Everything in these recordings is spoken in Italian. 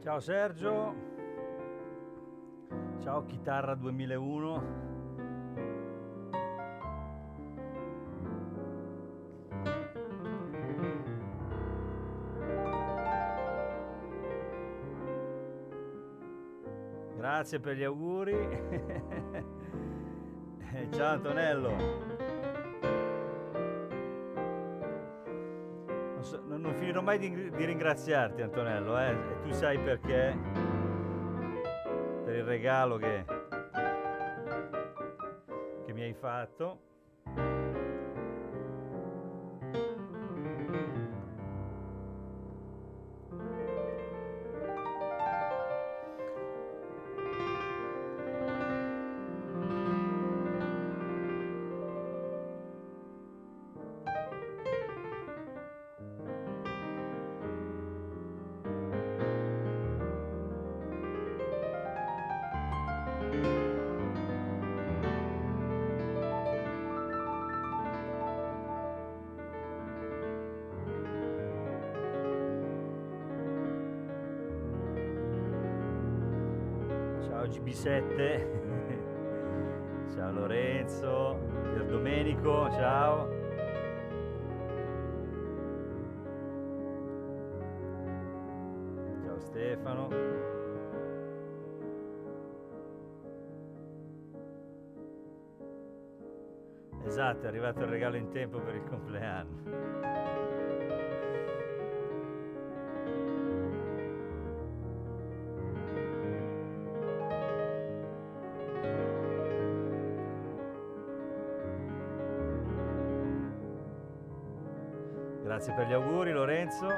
Ciao Sergio, ciao Chitarra 2001. Grazie per gli auguri. Ciao Antonello. Non finirò mai di ringraziarti Antonello, e tu sai perché, per il regalo che mi hai fatto. Ciao GB7, ciao Lorenzo, Pier Domenico, ciao. Ciao Stefano. Esatto, è arrivato il regalo in tempo per il compleanno. Grazie per gli auguri Lorenzo.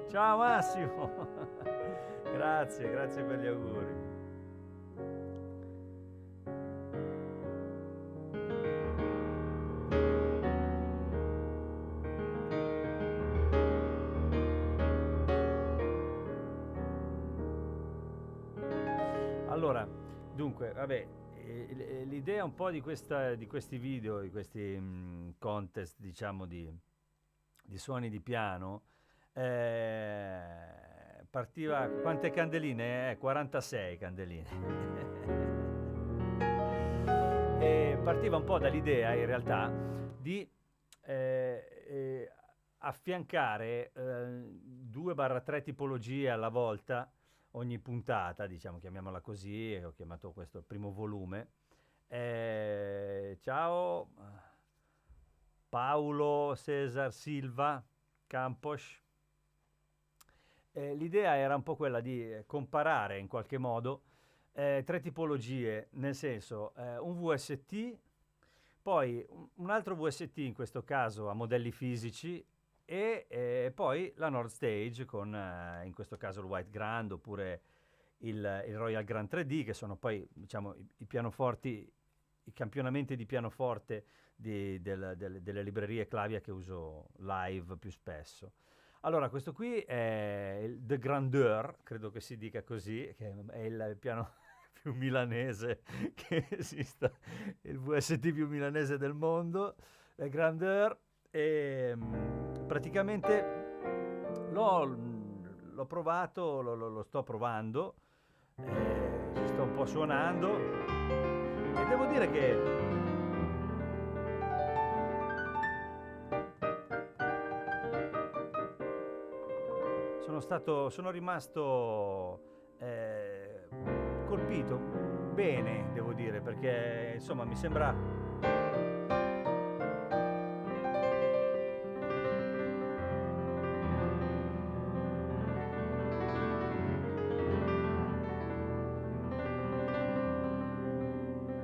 Ciao Massimo. Grazie per gli auguri. Allora, dunque, vabbè, l'idea un po' di questi video, di questi contest, diciamo, di suoni di piano, partiva. Quante candeline? 46 candeline. E partiva un po' dall'idea, in realtà, di affiancare 2-3 tipologie alla volta, ogni puntata, diciamo, chiamiamola così, e ho chiamato questo il primo volume. Ciao Paolo Cesar Silva Campos. L'idea era un po' quella di comparare in qualche modo 3 tipologie, nel senso un VST, poi un altro VST, in questo caso a modelli fisici, e poi la Nord Stage con in questo caso il White Grand oppure il Royal Grand 3D, che sono poi, diciamo, i pianoforti, i campionamenti di pianoforte delle librerie Clavia che uso live più spesso. Allora, questo qui è il The Grandeur, credo che si dica così, che è il piano più milanese che esista, il VST più milanese del mondo, il Grandeur. E praticamente l'ho provato, lo sto provando, ci sto un po' suonando e devo dire che sono rimasto colpito bene, devo dire, perché insomma mi sembra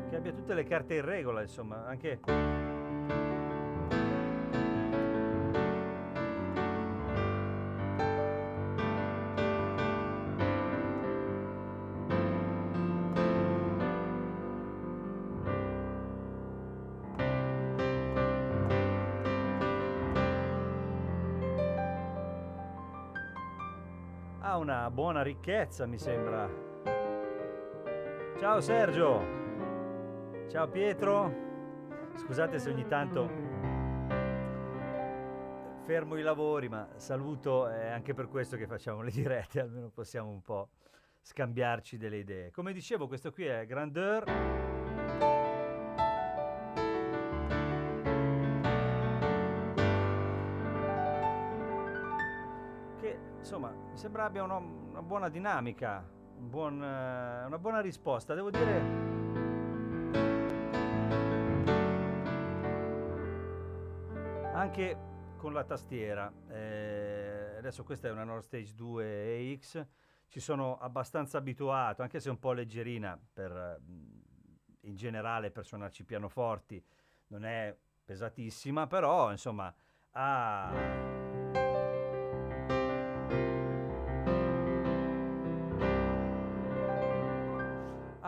che abbia tutte le carte in regola, insomma, anche ha una buona ricchezza, mi sembra. Ciao Sergio, ciao Pietro, scusate se ogni tanto fermo i lavori, ma saluto, è anche per questo che facciamo le dirette, almeno possiamo un po' scambiarci delle idee. Come dicevo, questo qui è Grandeur. Che insomma mi sembra abbia una buona dinamica, una buona risposta. Devo dire, anche con la tastiera. Adesso questa è una Nord Stage 2 EX, ci sono abbastanza abituato, anche se un po' leggerina per in generale per suonarci pianoforti, non è pesatissima, però insomma ha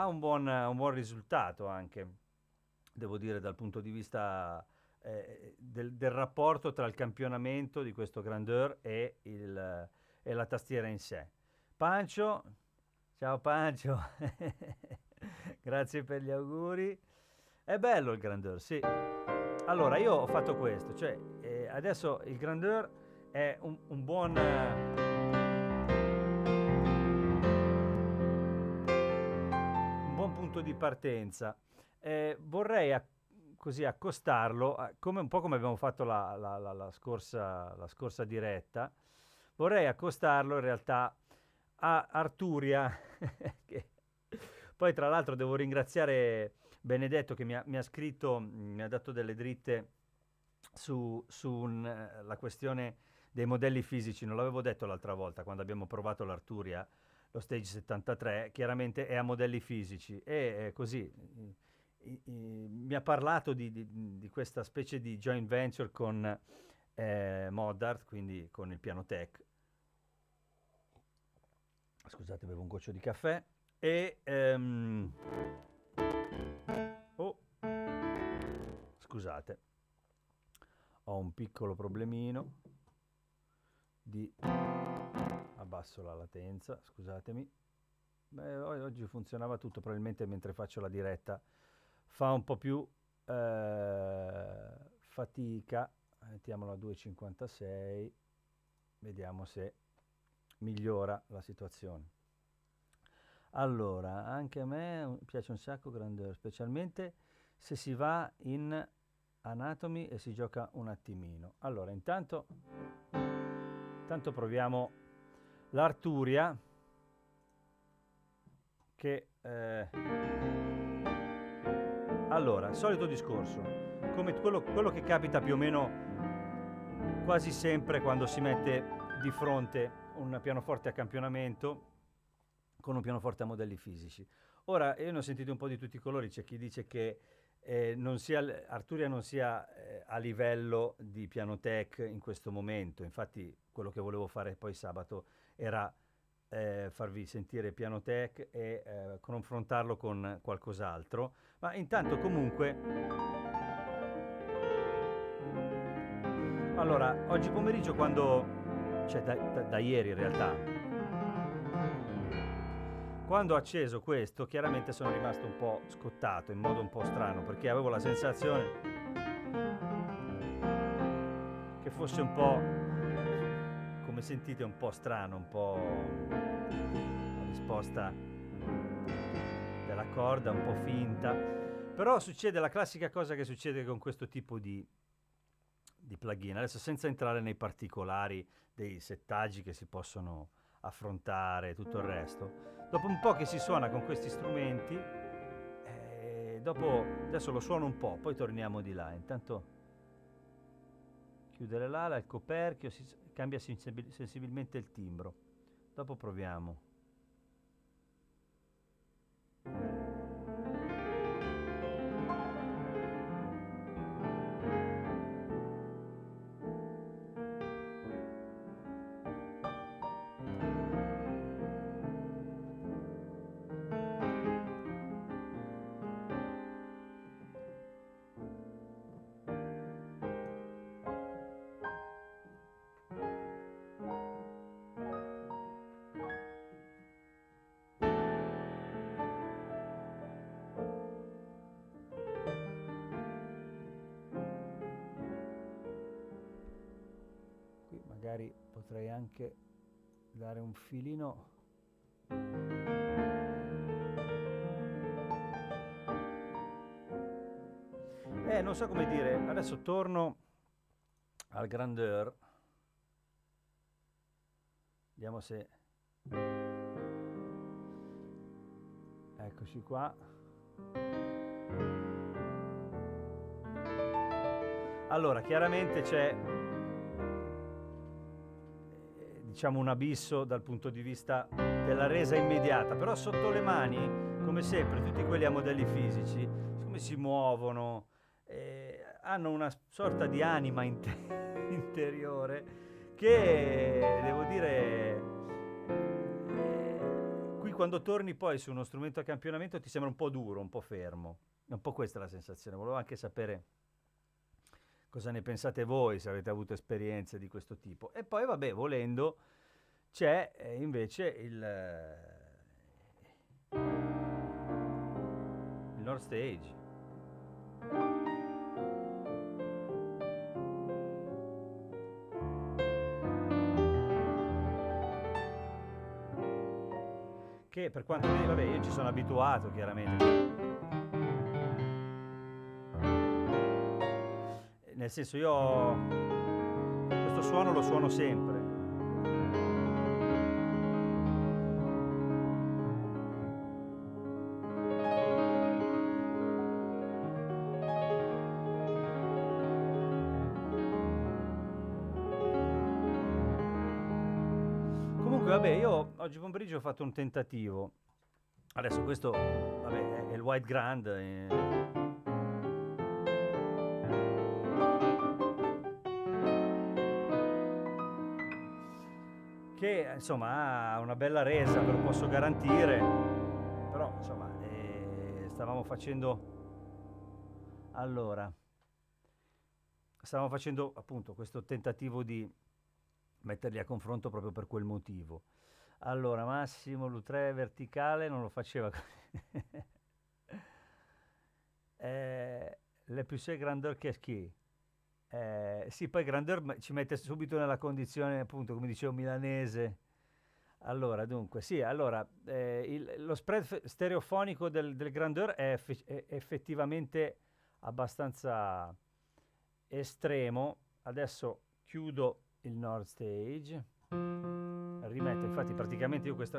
un buon risultato anche, devo dire, dal punto di vista del rapporto tra il campionamento di questo Grandeur e la tastiera in sé. Pancio, ciao Pancio, grazie per gli auguri. È bello il Grandeur, sì. Allora, io ho fatto questo, cioè adesso il Grandeur è un buon... un buon punto di partenza. Vorrei così accostarlo, come, un po' come abbiamo fatto la scorsa diretta, vorrei accostarlo in realtà a Arturia, che poi tra l'altro devo ringraziare Benedetto che mi ha scritto, mi ha dato delle dritte la questione dei modelli fisici. Non l'avevo detto l'altra volta quando abbiamo provato l'Arturia, lo Stage 73, chiaramente è a modelli fisici e così mi ha parlato di questa specie di joint venture con Modart, quindi con il Pianotech. Scusate, bevo un goccio di caffè. E oh, scusate, ho un piccolo problemino di... abbasso la latenza, scusatemi. Beh, oggi funzionava tutto, probabilmente mentre faccio la diretta fa un po' più fatica. Mettiamolo a 2,56, vediamo se migliora la situazione. Allora, anche a me piace un sacco Grandeur, specialmente se si va in Anatomy e si gioca un attimino. Allora, intanto proviamo l'Arturia, che allora, solito discorso, come quello che capita più o meno quasi sempre quando si mette di fronte un pianoforte a campionamento con un pianoforte a modelli fisici. Ora, io ne ho sentito un po' di tutti i colori, c'è chi dice che Arturia non sia a livello di Pianotech in questo momento, infatti quello che volevo fare poi sabato era farvi sentire Pianotech e confrontarlo con qualcos'altro, ma intanto comunque... Allora, oggi pomeriggio cioè da ieri in realtà, quando ho acceso questo, chiaramente sono rimasto un po' scottato, in modo un po' strano, perché avevo la sensazione che fosse un po', come sentite, un po' strano, un po' la risposta della corda, un po' finta. Però succede la classica cosa che succede con questo tipo di plugin. Adesso senza entrare nei particolari dei settaggi che si possono affrontare e tutto il resto. Dopo un po' che si suona con questi strumenti, dopo adesso lo suono un po', poi torniamo di là. Intanto chiudere l'ala, il coperchio, cambia sensibilmente il timbro. Dopo proviamo. magari potrei anche dare un filino. Non so come dire, adesso torno al grandeur, vediamo se, eccoci qua. Allora, chiaramente c'è, diciamo, un abisso dal punto di vista della resa immediata, però sotto le mani, come sempre, tutti quelli a modelli fisici, come si muovono, hanno una sorta di anima interiore che, devo dire, qui quando torni poi su uno strumento a campionamento ti sembra un po' duro, un po' fermo. È un po' questa la sensazione. Volevo anche sapere cosa ne pensate voi, se avete avuto esperienze di questo tipo. E poi, vabbè, volendo, c'è invece il North Stage. Che per quanto mi... vabbè, io ci sono abituato, chiaramente. Nel senso, io questo suono lo suono sempre. Comunque, vabbè, io oggi pomeriggio ho fatto un tentativo. Adesso questo, vabbè, è il White Grand. Che insomma ha una bella resa, ve lo posso garantire, però insomma stavamo facendo appunto questo tentativo di metterli a confronto proprio per quel motivo. Allora, Massimo Lutre verticale non lo faceva così. Le plus grandeur che ski. Sì, poi grandeur ci mette subito nella condizione, appunto, come dicevo, milanese. Allora, dunque, sì, allora, lo spread stereofonico del grandeur è effettivamente abbastanza estremo. Adesso chiudo il North Stage, rimetto, infatti praticamente io questa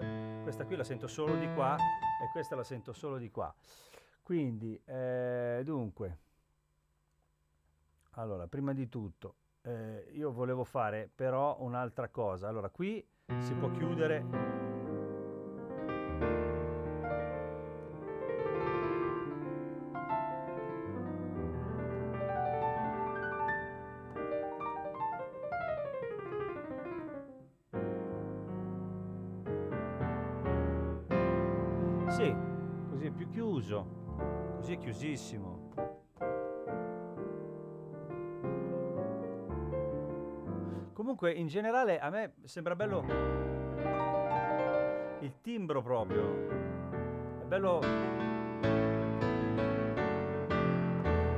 qui la sento solo di qua e questa la sento solo di qua. Quindi, dunque... Allora, prima di tutto, io volevo fare però un'altra cosa. Allora, qui si può chiudere. Sì, così è più chiuso, così è chiusissimo. Comunque, in generale, a me sembra bello il timbro proprio. È bello.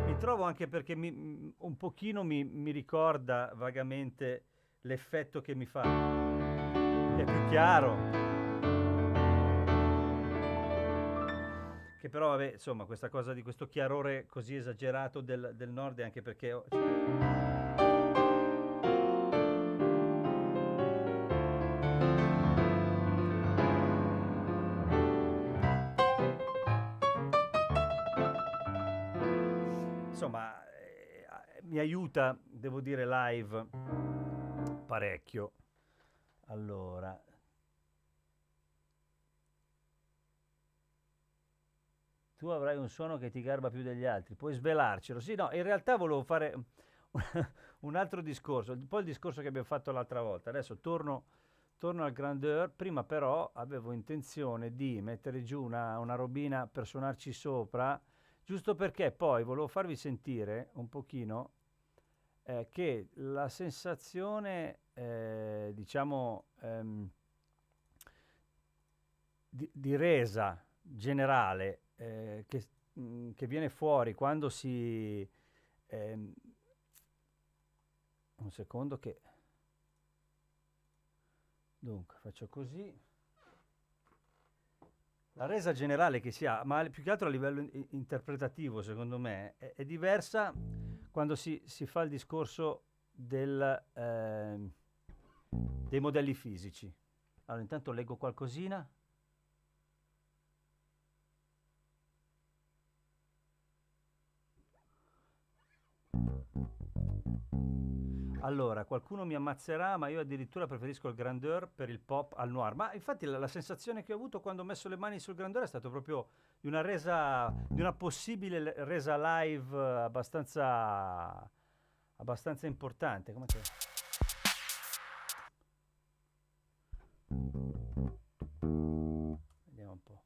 Mi trovo anche perché un pochino mi ricorda vagamente l'effetto che mi fa. Che è più chiaro. Che però, vabbè, insomma, questa cosa di questo chiarore così esagerato del nord è anche perché... Insomma, mi aiuta, devo dire, live parecchio. Allora, tu avrai un suono che ti garba più degli altri, puoi svelarcelo? Sì, no, in realtà volevo fare un altro discorso, un po' il discorso che abbiamo fatto l'altra volta. Adesso torno al grandeur, prima però avevo intenzione di mettere giù una robina per suonarci sopra, giusto perché poi volevo farvi sentire un pochino che la sensazione, diciamo, di resa generale che viene fuori quando si... un secondo che... Dunque, faccio così. La resa generale che si ha, ma più che altro a livello interpretativo, secondo me, è diversa quando si fa il discorso dei modelli fisici. Allora, intanto leggo qualcosina. Allora, qualcuno mi ammazzerà, ma io addirittura preferisco il grandeur per il pop al noir. Ma infatti la sensazione che ho avuto quando ho messo le mani sul grandeur è stato proprio di una resa, di una possibile resa live abbastanza importante. Come che... Vediamo un po'.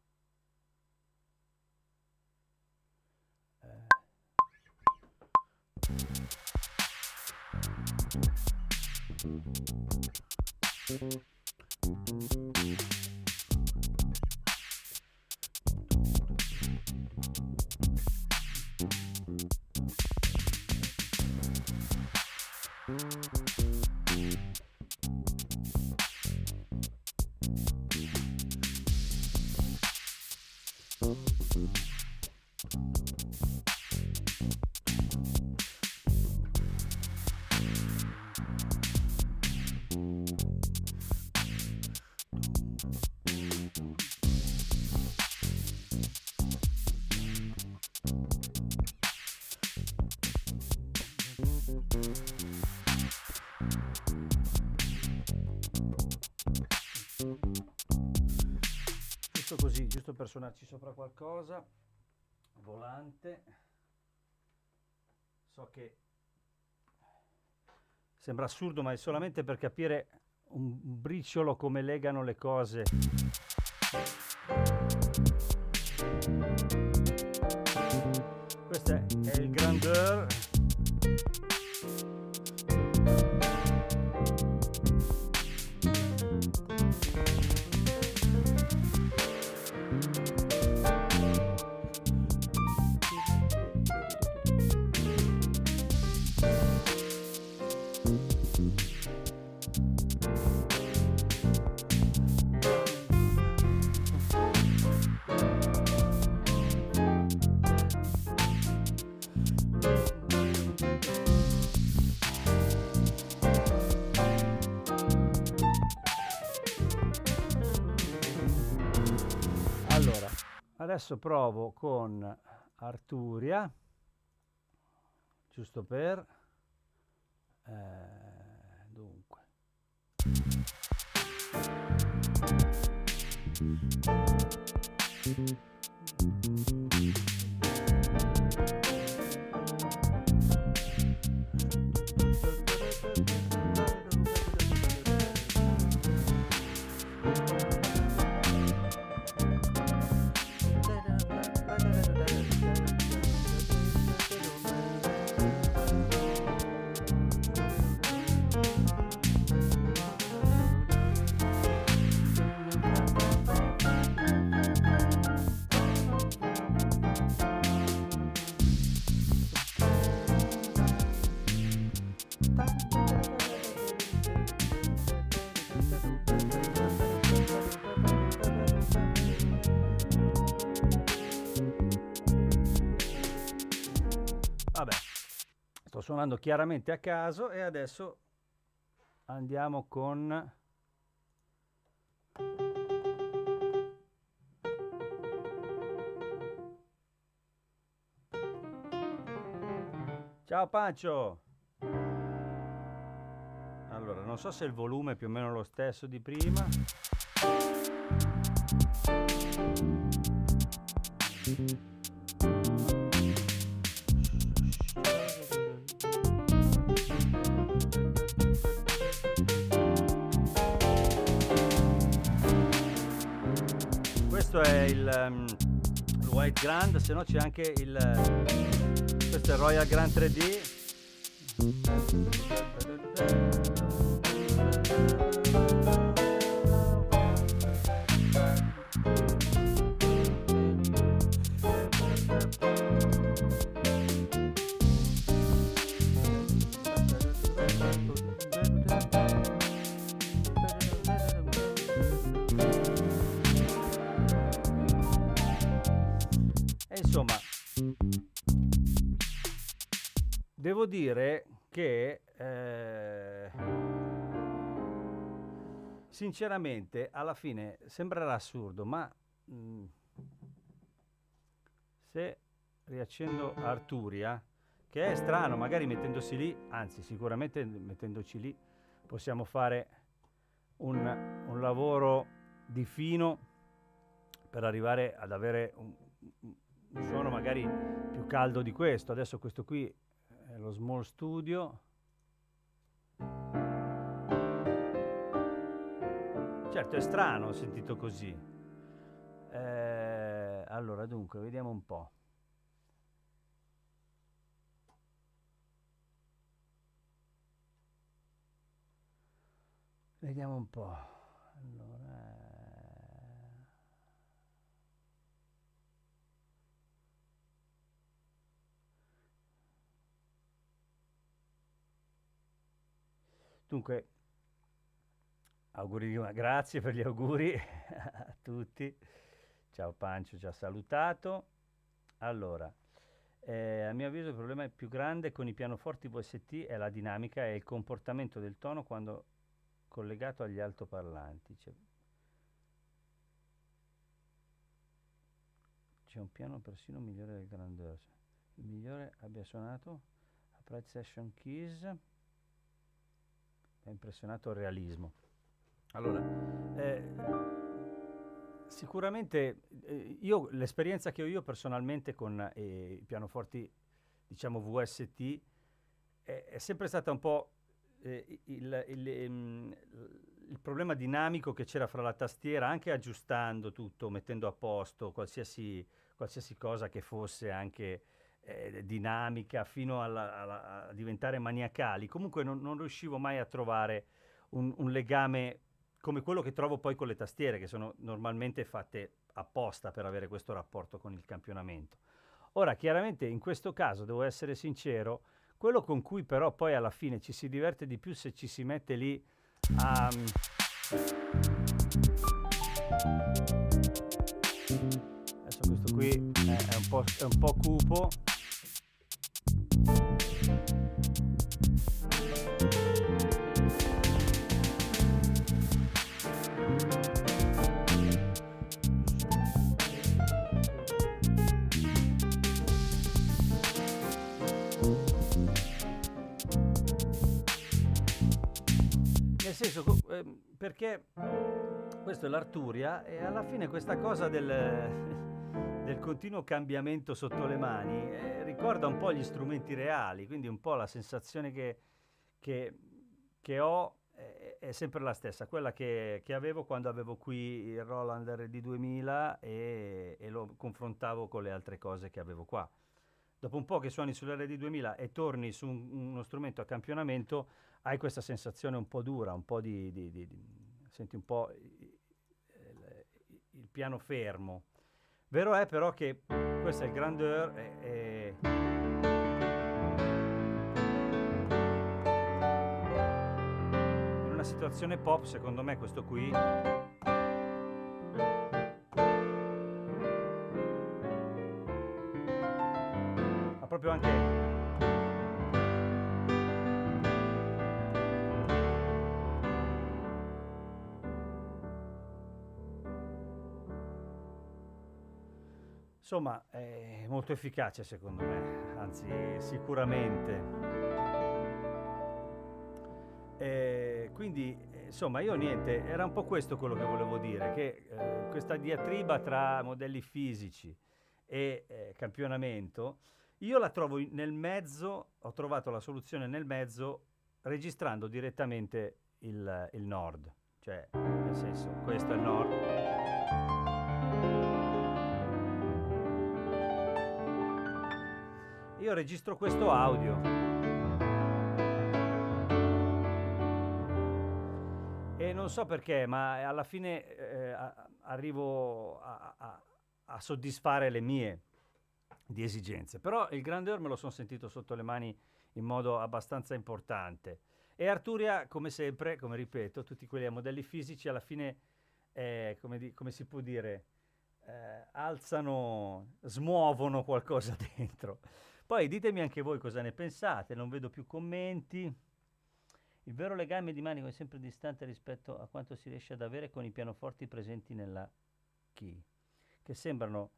Giusto così, giusto per suonarci sopra qualcosa. Volante. So che sembra assurdo, ma è solamente per capire un briciolo come legano le cose. Questo è il grandeur. Adesso provo con Arturia, giusto per... dunque. Vabbè, sto suonando chiaramente a caso e adesso andiamo con... Ciao Pancio! Allora, non so se il volume è più o meno lo stesso di prima. Questo è il White Grand, se no c'è anche il... questo è il Royal Grand 3D. insomma, devo dire che sinceramente alla fine sembrerà assurdo, ma se riaccendo Arturia, che è strano, magari mettendosi lì, anzi sicuramente mettendoci lì possiamo fare un lavoro di fino per arrivare ad avere un suono magari più caldo di questo. Adesso questo qui è lo Small Studio. Certo è strano sentito così. Allora dunque vediamo un po'. Vediamo un po'. Allora, dunque, auguri, grazie per gli auguri a tutti. Ciao Pancio, ci ha salutato. Allora, a mio avviso il problema più grande con i pianoforti VST è la dinamica e il comportamento del tono quando collegato agli altoparlanti. C'è un piano persino migliore del Grandeur. Il migliore abbia suonato a Pride Session Keys. Mi ha impressionato il realismo. Allora, sicuramente io l'esperienza che ho io personalmente con i pianoforti, diciamo VST, è sempre stata un po' il problema dinamico che c'era fra la tastiera, anche aggiustando tutto, mettendo a posto qualsiasi cosa che fosse anche dinamica, fino a diventare maniacali. Comunque non riuscivo mai a trovare un legame come quello che trovo poi con le tastiere, che sono normalmente fatte apposta per avere questo rapporto con il campionamento. Ora, chiaramente in questo caso, devo essere sincero, quello con cui però poi alla fine ci si diverte di più se ci si mette lì a... Adesso questo qui è un po' cupo. Nel senso, perché questo è l'Arturia e alla fine questa cosa del continuo cambiamento sotto le mani ricorda un po' gli strumenti reali, quindi un po' la sensazione che ho è sempre la stessa, quella che avevo quando avevo qui il Roland RD2000 e lo confrontavo con le altre cose che avevo qua. Dopo un po' che suoni sull'RD2000 e torni su uno strumento a campionamento, hai questa sensazione un po' dura, un po' senti un po' il piano fermo. Vero è però che questo è il Grandeur in una situazione pop, secondo me questo qui ha proprio anche insomma, è molto efficace secondo me, anzi sicuramente. Quindi, insomma, io niente, era un po' questo quello che volevo dire, che questa diatriba tra modelli fisici e campionamento, io la trovo nel mezzo, ho trovato la soluzione nel mezzo registrando direttamente il Nord, cioè nel senso, questo è il Nord. Io registro questo audio e non so perché, ma alla fine arrivo a soddisfare le mie di esigenze. Però il Grandeur me lo sono sentito sotto le mani in modo abbastanza importante. E Arturia, come sempre, come ripeto, tutti quelli a modelli fisici alla fine, come si può dire, alzano, smuovono qualcosa dentro. Poi ditemi anche voi cosa ne pensate, non vedo più commenti. Il vero legame di Manico è sempre distante rispetto a quanto si riesce ad avere con i pianoforti presenti nella key, che sembrano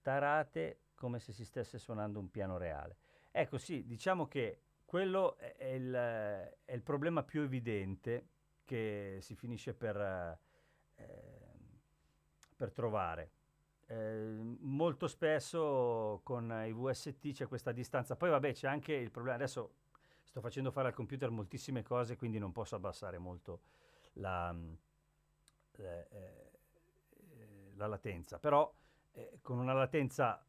tarate come se si stesse suonando un piano reale. Ecco, sì, diciamo che quello è il problema più evidente che si finisce per trovare. Molto spesso con i VST c'è questa distanza. Poi vabbè, c'è anche il problema, adesso sto facendo fare al computer moltissime cose, quindi non posso abbassare molto la, la latenza, però con una latenza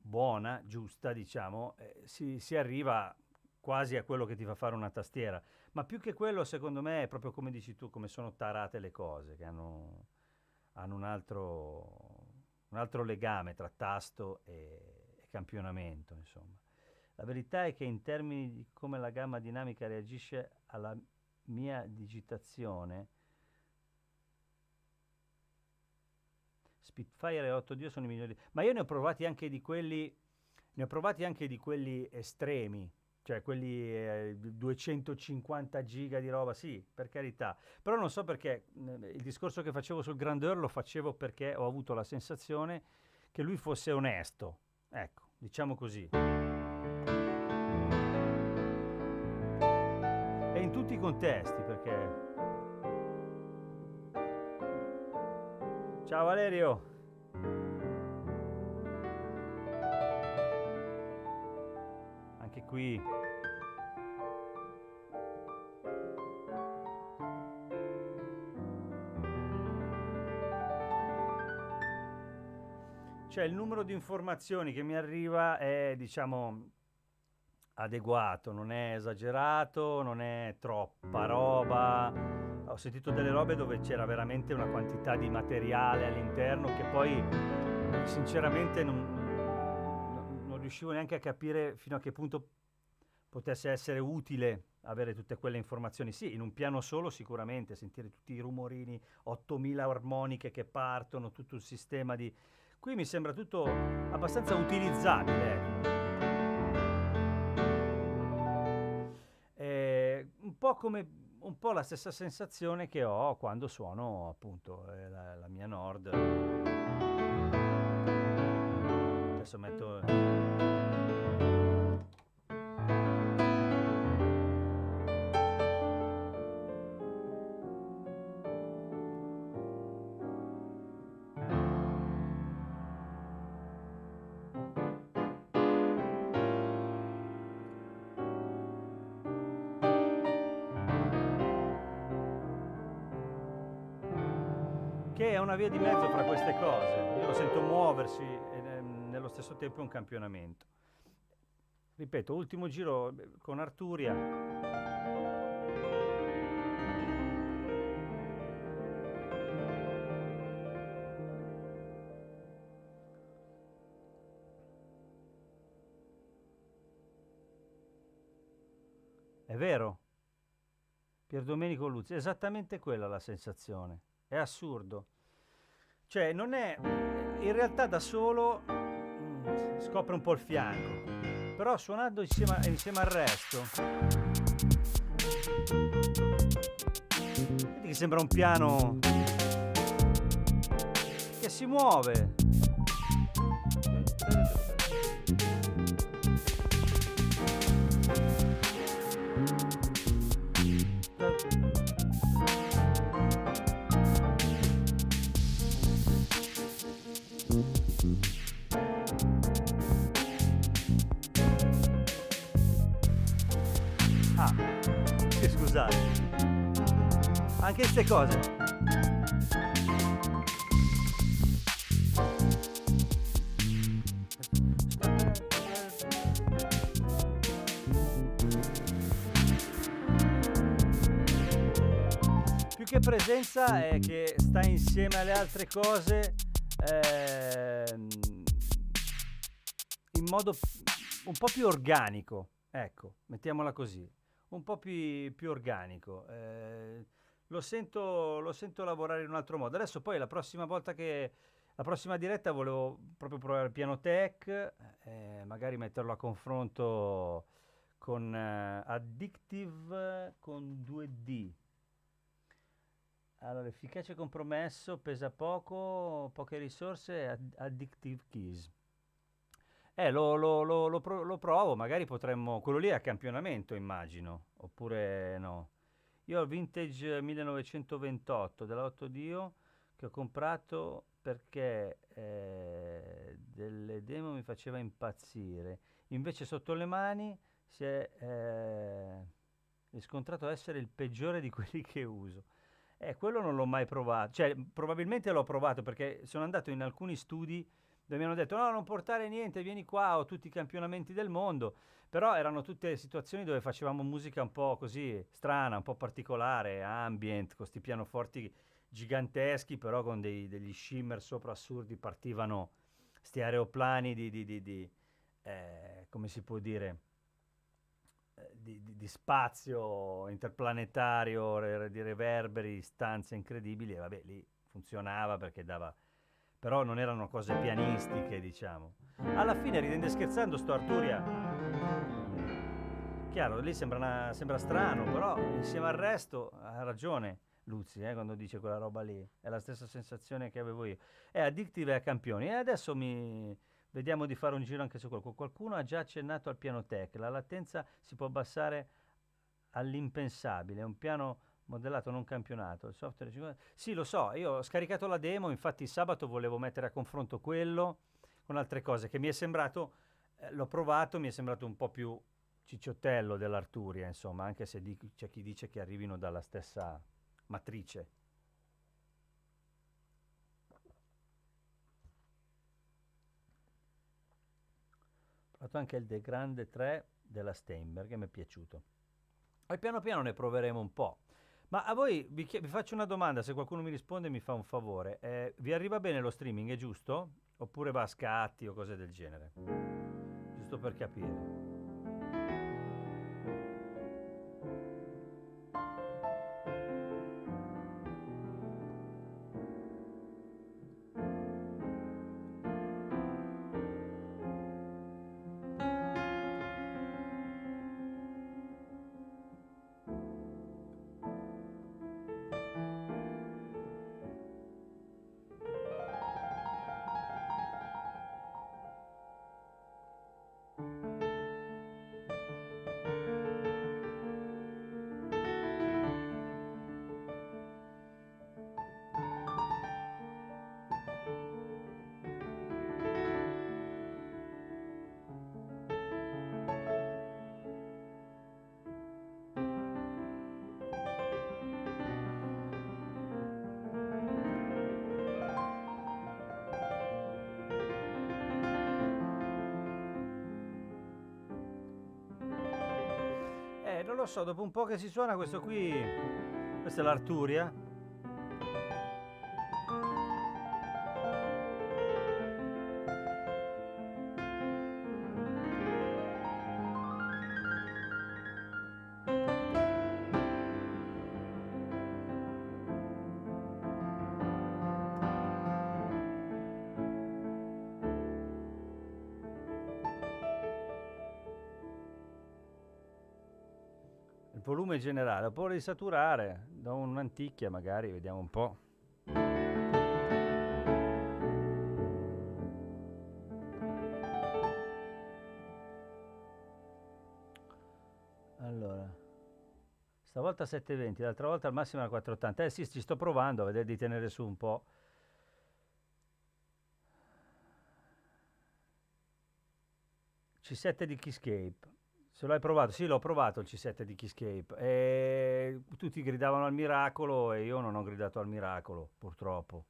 buona, giusta, diciamo, si arriva quasi a quello che ti fa fare una tastiera. Ma più che quello, secondo me, è proprio come dici tu, come sono tarate le cose, che hanno un altro legame tra tasto e campionamento, insomma. La verità è che in termini di come la gamma dinamica reagisce alla mia digitazione, Spitfire e 8 Dio sono i migliori. Ma io ne ho provati anche di quelli, estremi, cioè quelli 250 giga di roba, sì, per carità. Però non so perché il discorso che facevo sul Grandeur lo facevo perché ho avuto la sensazione che lui fosse onesto. Ecco, diciamo così. E in tutti i contesti, perché... Ciao Valerio! Anche qui... Cioè il numero di informazioni che mi arriva è, diciamo, adeguato, non è esagerato, non è troppa roba. Ho sentito delle robe dove c'era veramente una quantità di materiale all'interno che poi sinceramente non riuscivo neanche a capire fino a che punto potesse essere utile avere tutte quelle informazioni. Sì, in un piano solo sicuramente, sentire tutti i rumorini, 8000 armoniche che partono, tutto il sistema di... Qui mi sembra tutto abbastanza utilizzabile, ecco. Un po' la stessa sensazione che ho quando suono appunto la mia Nord. Adesso metto... che è una via di mezzo fra queste cose. Io lo sento muoversi e nello stesso tempo è un campionamento. Ripeto, ultimo giro con Arturia. È vero, Pierdomenico Luzzi, è esattamente quella la sensazione. È assurdo. Cioè, non è... In realtà da solo scopre un po' il fianco, però suonando insieme al resto... Vedi che sembra un piano che si muove. Ah, sì, scusate. Anche queste cose. Più che presenza è che sta insieme alle altre cose in modo un po' più organico, ecco, mettiamola così, un po' più organico. Lo sento lavorare in un altro modo. Adesso poi la prossima volta che La prossima diretta volevo proprio provare il piano tech, magari metterlo a confronto con Addictive con 2D. Allora, efficace compromesso, pesa poco, poche risorse, Addictive Keys. Lo provo, magari potremmo... Quello lì è a campionamento, immagino, oppure no. Io ho il Vintage 1928 della 8 Dio che ho comprato perché delle demo mi faceva impazzire. Invece sotto le mani si è riscontrato essere il peggiore di quelli che uso. Quello non l'ho mai provato, cioè probabilmente l'ho provato perché sono andato in alcuni studi dove mi hanno detto no, non portare niente, vieni qua, ho tutti i campionamenti del mondo, però erano tutte situazioni dove facevamo musica un po' così strana, un po' particolare, ambient, con questi pianoforti giganteschi, però con degli shimmer sopra assurdi, partivano sti aeroplani come si può dire, di spazio interplanetario, di reverberi, stanze incredibili, e vabbè, lì funzionava perché dava... però non erano cose pianistiche, diciamo. Alla fine, ridendo e scherzando, sto Arturia, chiaro, lì sembra strano, però insieme al resto ha ragione Luzzi, quando dice quella roba lì, è la stessa sensazione che avevo io. È Addictive a campioni, e adesso vediamo di fare un giro anche su quello. Qualcuno ha già accennato al piano tech, la latenza si può abbassare all'impensabile, è un piano modellato non campionato, il software... Sì, lo so, io ho scaricato la demo, infatti sabato volevo mettere a confronto quello con altre cose che mi è sembrato, l'ho provato, mi è sembrato un po' più cicciottello dell'Arturia, insomma, anche se c'è chi dice che arrivino dalla stessa matrice. Ho provato anche il De Grande 3 della Steinberg che mi è piaciuto. E piano piano ne proveremo un po'. Ma a voi vi faccio una domanda, se qualcuno mi risponde mi fa un favore. Vi arriva bene lo streaming, è giusto? Oppure va a scatti o cose del genere? Giusto per capire. Non lo so, dopo un po' che si suona questo qui, questa è l'Arturia. Il volume generale, ho paura di saturare, do un'anticchia magari, vediamo un po'. Allora, stavolta 720, l'altra volta al massimo era 480. Sì, ci sto provando a vedere di tenere su un po'. C7 di Keyscape. Se l'hai provato? Sì, l'ho provato il C7 di Keyscape. E tutti gridavano al miracolo e io non ho gridato al miracolo, purtroppo.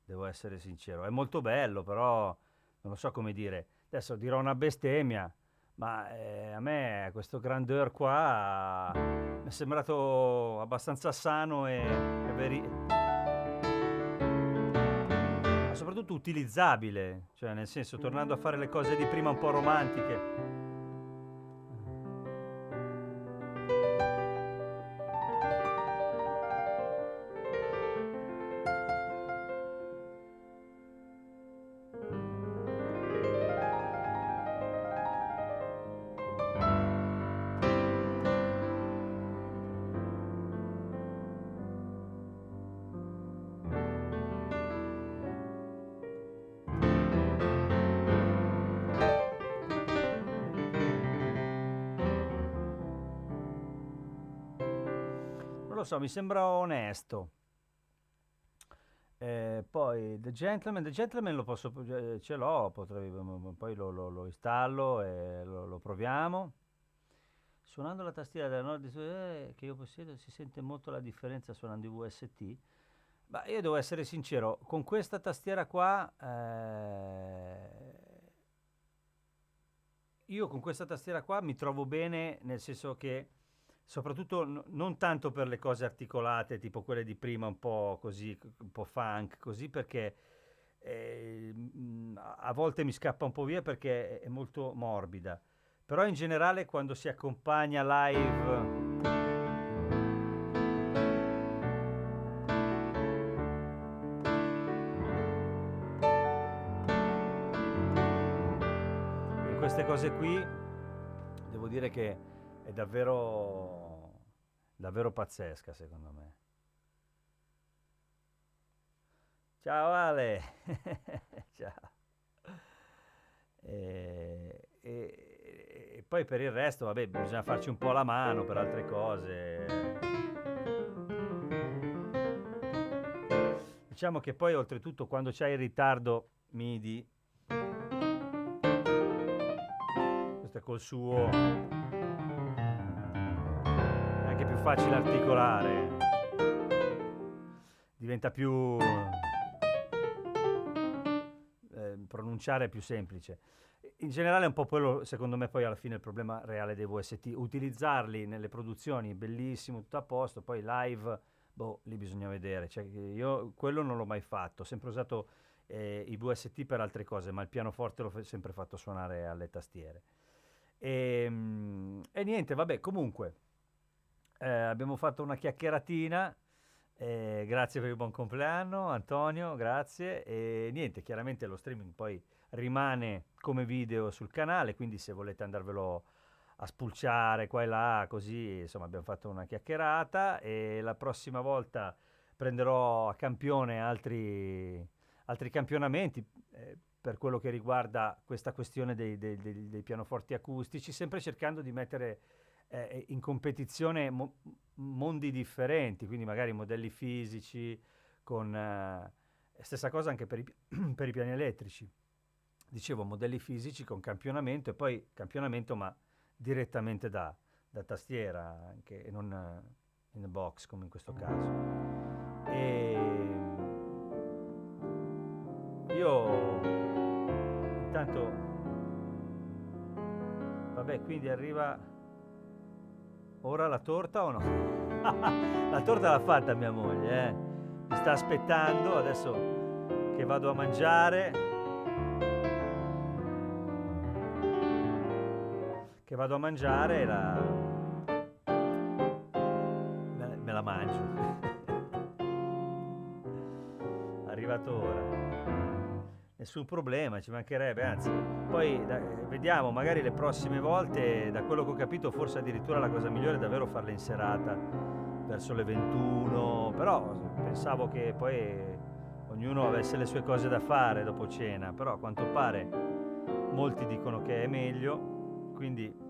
Devo essere sincero. È molto bello, però non lo so come dire. Adesso dirò una bestemmia, ma a me questo grandeur qua mi è sembrato abbastanza sano ma soprattutto utilizzabile. Cioè, nel senso, tornando a fare le cose di prima un po' romantiche. lo so, mi sembra onesto. Poi The Gentleman lo posso, ce l'ho, poi lo installo e lo proviamo. Suonando la tastiera della Nord che io possiedo si sente molto la differenza suonando i VST. Ma io devo essere sincero, con questa tastiera qua, io con questa tastiera qua mi trovo bene, nel senso che soprattutto non tanto per le cose articolate, tipo quelle di prima, un po' così, un po' funk, così, perché a volte mi scappa un po' via perché è molto morbida. Però in generale quando si accompagna live... in queste cose qui, devo dire che è davvero, davvero pazzesca, secondo me. Ciao Ale! Ciao. E poi per il resto, vabbè, bisogna farci un po' la mano per altre cose. Diciamo che poi oltretutto quando c'hai il ritardo MIDI, questo è col suo, è anche più facile articolare, diventa più... pronunciare è più semplice. In generale è un po' quello, secondo me, poi alla fine il problema reale dei VST. Utilizzarli nelle produzioni, bellissimo, tutto a posto, poi live, boh, lì bisogna vedere. Cioè, io quello non l'ho mai fatto, ho sempre usato i VST per altre cose, ma il pianoforte l'ho sempre fatto suonare alle tastiere. E niente, vabbè, comunque, abbiamo fatto una chiacchieratina. Grazie per il buon compleanno, Antonio, grazie. E niente, chiaramente lo streaming poi rimane come video sul canale, quindi se volete andarvelo a spulciare qua e là, così insomma abbiamo fatto una chiacchierata e la prossima volta prenderò a campione altri campionamenti per quello che riguarda questa questione dei pianoforti acustici, sempre cercando di mettere in competizione mondi differenti, quindi magari modelli fisici, con stessa cosa anche per per i piani elettrici. Dicevo, modelli fisici con campionamento e poi campionamento ma direttamente da tastiera, anche, e non in a box come in questo caso. E io intanto, vabbè, quindi arriva ora la torta o no? La torta l'ha fatta mia moglie, eh. Mi sta aspettando adesso che vado a mangiare. Che vado a mangiare e me la mangio. Arrivato ora. Nessun problema, ci mancherebbe, anzi. Poi vediamo, magari le prossime volte, da quello che ho capito, forse addirittura la cosa migliore è davvero farle in serata, verso le 21, però pensavo che poi ognuno avesse le sue cose da fare dopo cena, però a quanto pare molti dicono che è meglio, quindi...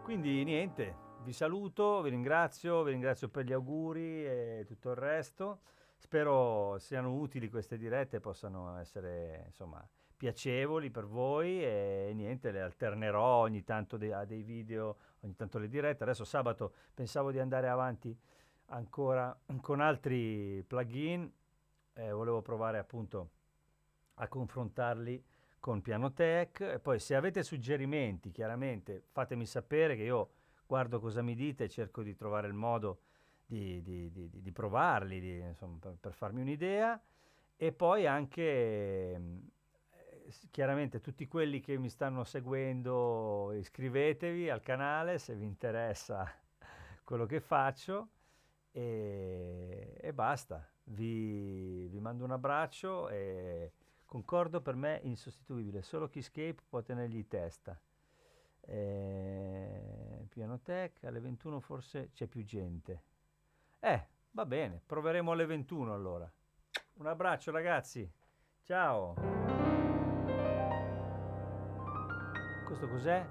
Quindi niente, vi saluto, vi ringrazio per gli auguri e tutto il resto. Spero siano utili queste dirette, possano essere insomma piacevoli per voi e niente, le alternerò ogni tanto a dei video, ogni tanto le dirette. Adesso sabato pensavo di andare avanti ancora con altri plugin, volevo provare appunto a confrontarli con Pianotech e poi se avete suggerimenti chiaramente fatemi sapere che io guardo cosa mi dite e cerco di trovare il modo di provarli, insomma, per farmi un'idea e poi anche chiaramente tutti quelli che mi stanno seguendo iscrivetevi al canale se vi interessa quello che faccio e basta, vi mando un abbraccio e concordo, per me insostituibile, solo Keyscape può tenergli testa. Pianotech alle 21 forse c'è più gente. Va bene, proveremo alle 21 allora. Un abbraccio ragazzi, ciao! Questo cos'è?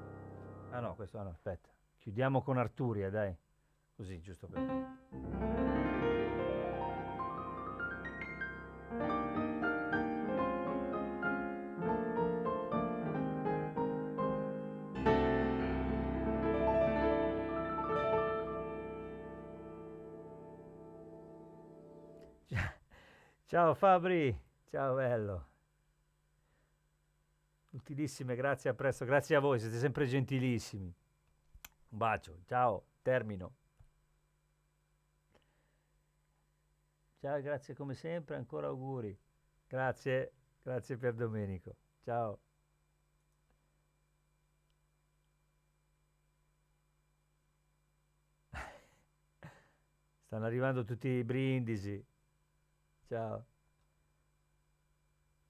Ah no, questo no, aspetta. Chiudiamo con Arturia, dai. Così, giusto per... Ciao Fabri, ciao bello. Utilissime, grazie, a presto. Grazie a voi, siete sempre gentilissimi. Un bacio, ciao, termino. Ciao, grazie come sempre, ancora auguri. Grazie, grazie per Domenico. Ciao. Stanno arrivando tutti i brindisi. Ciao.